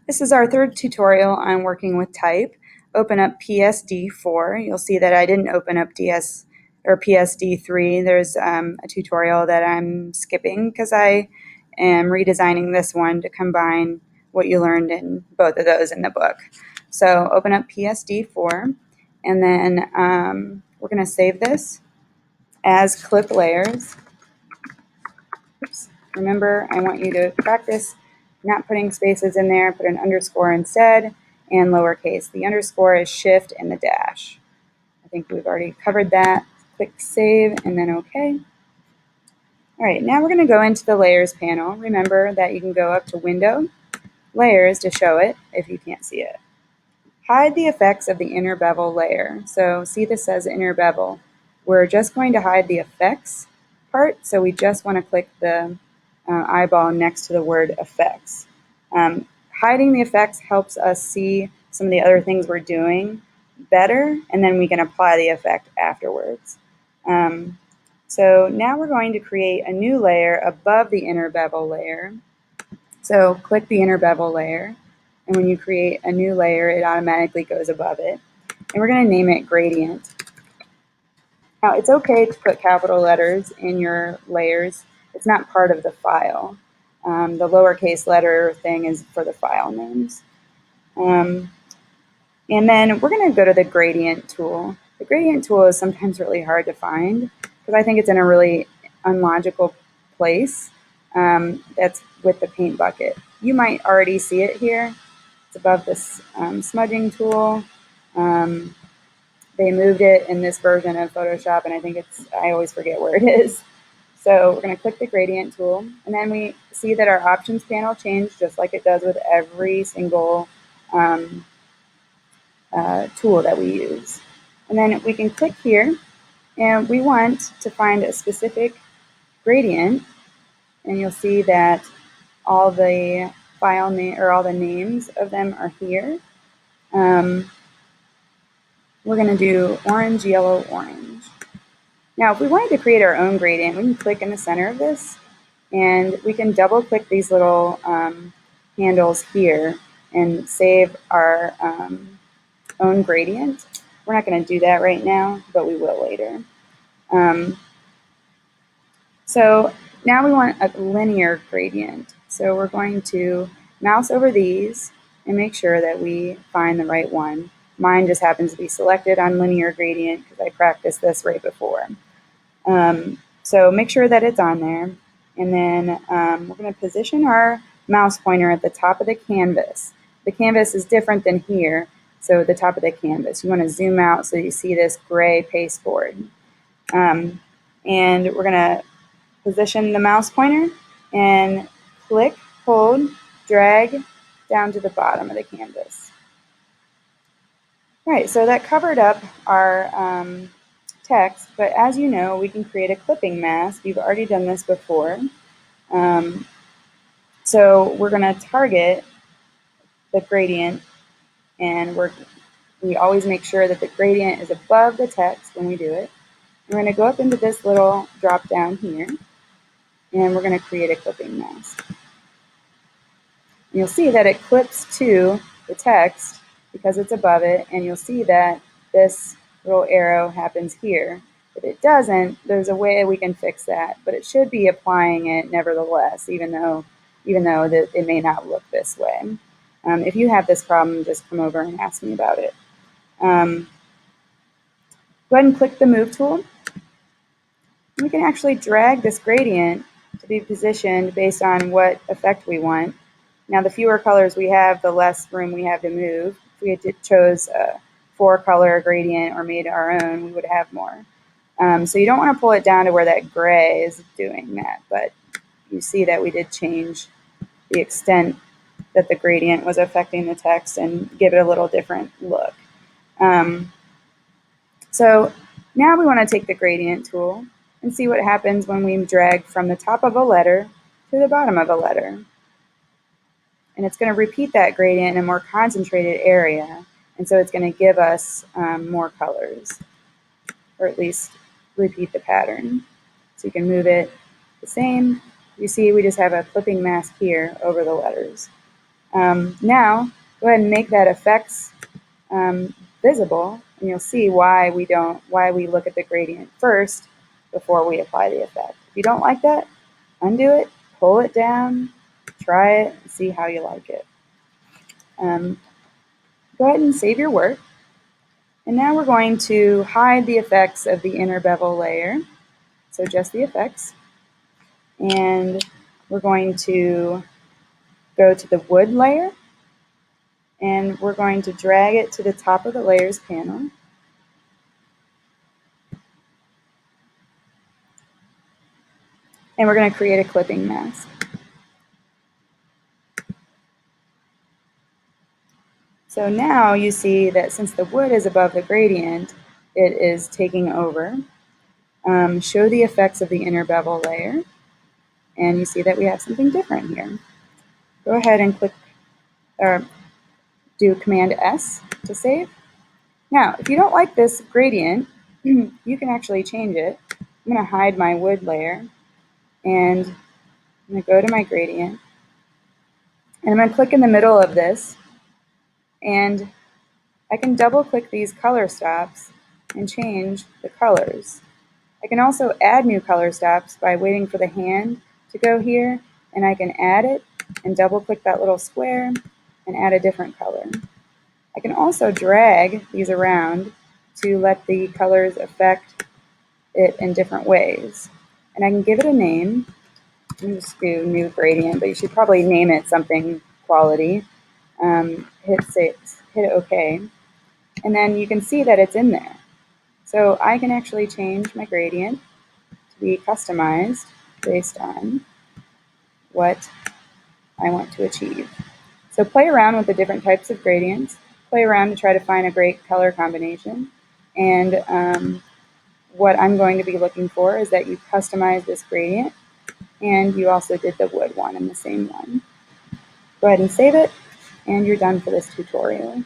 This is our third tutorial on working with type. Open up PSD4. You'll see that I didn't open up PSD3. There's a tutorial that I'm skipping because I am redesigning this one to combine what you learned in both of those in the book. So open up PSD4, and then we're going to save this as clip layers. Oops. Remember, I want you to practice not putting spaces in there. Put an underscore instead and lowercase. The underscore is shift and the dash. I think we've already covered that. Click save and then OK. All right, now we're going to go into the layers panel. Remember that you can go up to Window, Layers to show it if you can't see it. Hide the effects of the inner bevel layer. So see, this says inner bevel. We're just going to hide the effects part, so we just want to click the eyeball next to the word effects. Hiding the effects helps us see some of the other things we're doing better, and then we can apply the effect afterwards. So now we're going to create a new layer above the inner bevel layer. So click the inner bevel layer, and when you create a new layer, it automatically goes above it. And we're going to name it gradient. Now, it's okay to put capital letters in your layers. It's not part of the file. The lowercase letter thing is for the file names. And then we're going to go to the gradient tool. The gradient tool is sometimes really hard to find because I think it's in a really unlogical place. That's with the paint bucket. You might already see it here. It's above this smudging tool. They moved it in this version of Photoshop, and I think I always forget where it is. So we're going to click the gradient tool, and then we see that our options panel changed just like it does with every single tool that we use. And then we can click here, and we want to find a specific gradient, and you'll see that all the file name or all the names of them are here. We're going to do orange, yellow, orange. Now, if we wanted to create our own gradient, we can click in the center of this, and we can double click these little handles here and save our own gradient. We're not going to do that right now, but we will later. So now we want a linear gradient. So we're going to mouse over these and make sure that we find the right one. Mine just happens to be selected on linear gradient because I practiced this right before. So make sure that it's on there. And then we're going to position our mouse pointer at the top of the canvas. The canvas is different than here, so the top of the canvas. You want to zoom out so you see this gray pasteboard. And we're going to position the mouse pointer and click, hold, drag down to the bottom of the canvas. All right, so that covered up our text, but as you know, we can create a clipping mask. You've already done this before. So we're going to target the gradient, and we always make sure that the gradient is above the text when we do it. We're going to go up into this little drop down here, and we're going to create a clipping mask. And you'll see that it clips to the text because it's above it, and you'll see that this little arrow happens here. If it doesn't, there's a way we can fix that, but it should be applying it nevertheless, even though that it may not look this way. If you have this problem, just come over and ask me about it. Go ahead and click the Move tool. We can actually drag this gradient to be positioned based on what effect we want. Now, the fewer colors we have, the less room we have to move. If we had chose a 4-color gradient or made our own, we would have more. So you don't want to pull it down to where that gray is doing that, but you see that we did change the extent that the gradient was affecting the text and give it a little different look. So now we want to take the gradient tool and see what happens when we drag from the top of a letter to the bottom of a letter. And it's going to repeat that gradient in a more concentrated area, and so it's going to give us more colors, or at least repeat the pattern. So you can move it the same. You see we just have a clipping mask here over the letters. Now, go ahead and make that effects visible, and you'll see why we look at the gradient first before we apply the effect. If you don't like that, undo it, pull it down, try it, and see how you like it. Go ahead and save your work. And now we're going to hide the effects of the inner bevel layer, so just the effects. And we're going to go to the wood layer, and we're going to drag it to the top of the layers panel. And we're going to create a clipping mask. So now you see that since the wood is above the gradient, it is taking over. Show the effects of the inner bevel layer, and you see that we have something different here. Go ahead and click or do Command S to save. Now, if you don't like this gradient, you can actually change it. I'm going to hide my wood layer, and I'm going to go to my gradient, and I'm going to click in the middle of this, and I can double click these color stops and change the colors. I can also add new color stops by waiting for the hand to go here, and I can add it and double click that little square and add a different color. I can also drag these around to let the colors affect it in different ways. And I can give it a name. I'm just do new gradient, but you should probably name it something quality. Hit OK. And then you can see that it's in there. So I can actually change my gradient to be customized based on what I want to achieve. So play around with the different types of gradients. Play around to try to find a great color combination. And what I'm going to be looking for is that you customize this gradient, and you also did the wood one in the same one. Go ahead and save it, and you're done for this tutorial.